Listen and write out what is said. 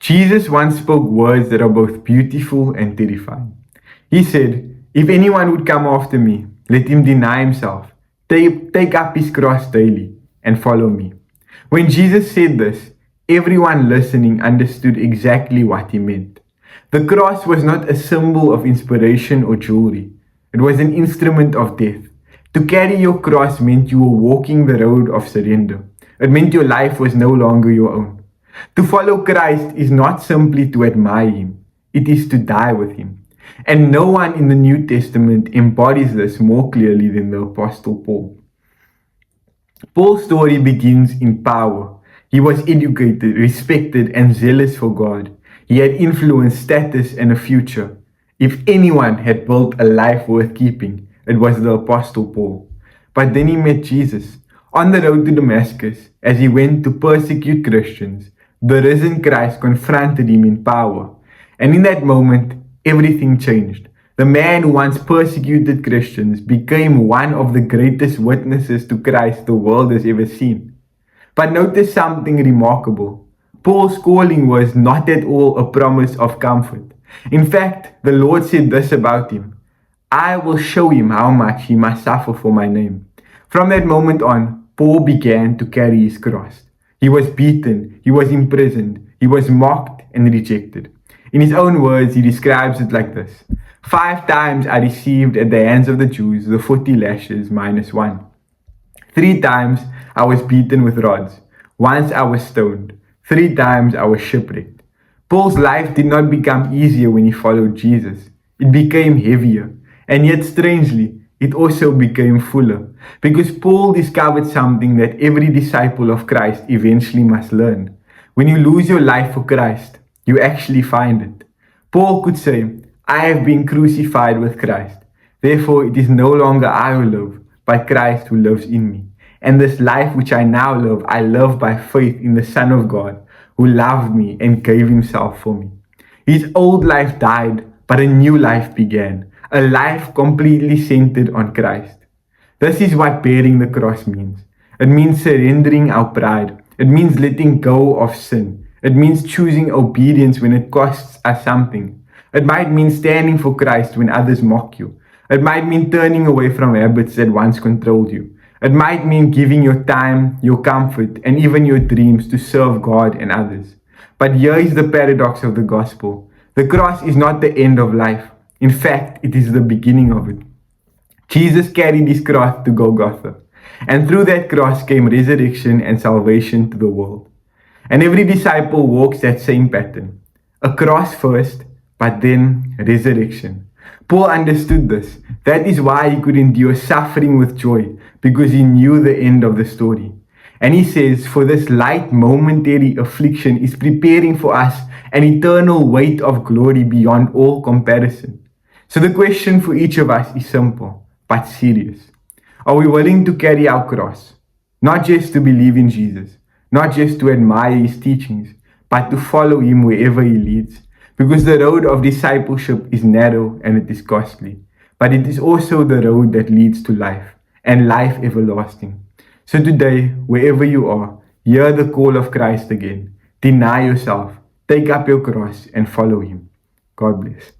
Jesus once spoke words that are both beautiful and terrifying. He said, "If anyone would come after me, let him deny himself, take up his cross daily, and follow me." When Jesus said this, everyone listening understood exactly what he meant. The cross was not a symbol of inspiration or jewelry, it was an instrument of death. To carry your cross meant you were walking the road of surrender. It meant your life was no longer your own. To follow Christ is not simply to admire him, it is to die with him. And no one in the New Testament embodies this more clearly than the Apostle Paul. Paul's story begins in power. He was educated, respected, and zealous for God. He had influence, status, and a future. If anyone had built a life worth keeping, it was the Apostle Paul. But then he met Jesus. On the road to Damascus, as he went to persecute Christians, the risen Christ confronted him in power. And in that moment, everything changed. The man who once persecuted Christians became one of the greatest witnesses to Christ the world has ever seen. But notice something remarkable. Paul's calling was not at all a promise of comfort. In fact, the Lord said this about him: "I will show him how much he must suffer for my name." From that moment on, Paul began to carry his cross. He was beaten, he was imprisoned, he was mocked and rejected. In his own words, he describes it like this: 5 times I received at the hands of the Jews the 40 lashes minus 1. 3 times I was beaten with rods. Once I was stoned. 3 times I was shipwrecked. Paul's life did not become easier when he followed Jesus. It became heavier. And yet, strangely, it also became fuller. Because Paul discovered something that every disciple of Christ eventually must learn. When you lose your life for Christ, you actually find it. Paul could say, "I have been crucified with Christ. Therefore, it is no longer I who live, but Christ who lives in me. And this life which I now live, I live by faith in the Son of God, who loved me and gave himself for me." His old life died, but a new life began, a life completely centered on Christ. This is what bearing the cross means. It means surrendering our pride. It means letting go of sin. It means choosing obedience when it costs us something. It might mean standing for Christ when others mock you. It might mean turning away from habits that once controlled you. It might mean giving your time, your comfort, and even your dreams to serve God and others. But here is the paradox of the gospel. The cross is not the end of life. In fact, it is the beginning of it. Jesus carried his cross to Golgotha, and through that cross came resurrection and salvation to the world. And every disciple walks that same pattern. A cross first, but then resurrection. Paul understood this. That is why he could endure suffering with joy, because he knew the end of the story. And he says, "For this light momentary affliction is preparing for us an eternal weight of glory beyond all comparison." So the question for each of us is simple, but serious. Are we willing to carry our cross? Not just to believe in Jesus, not just to admire his teachings, but to follow him wherever he leads. Because the road of discipleship is narrow and it is costly, but it is also the road that leads to life, and life everlasting. So today, wherever you are, hear the call of Christ again. Deny yourself, take up your cross, and follow him. God bless.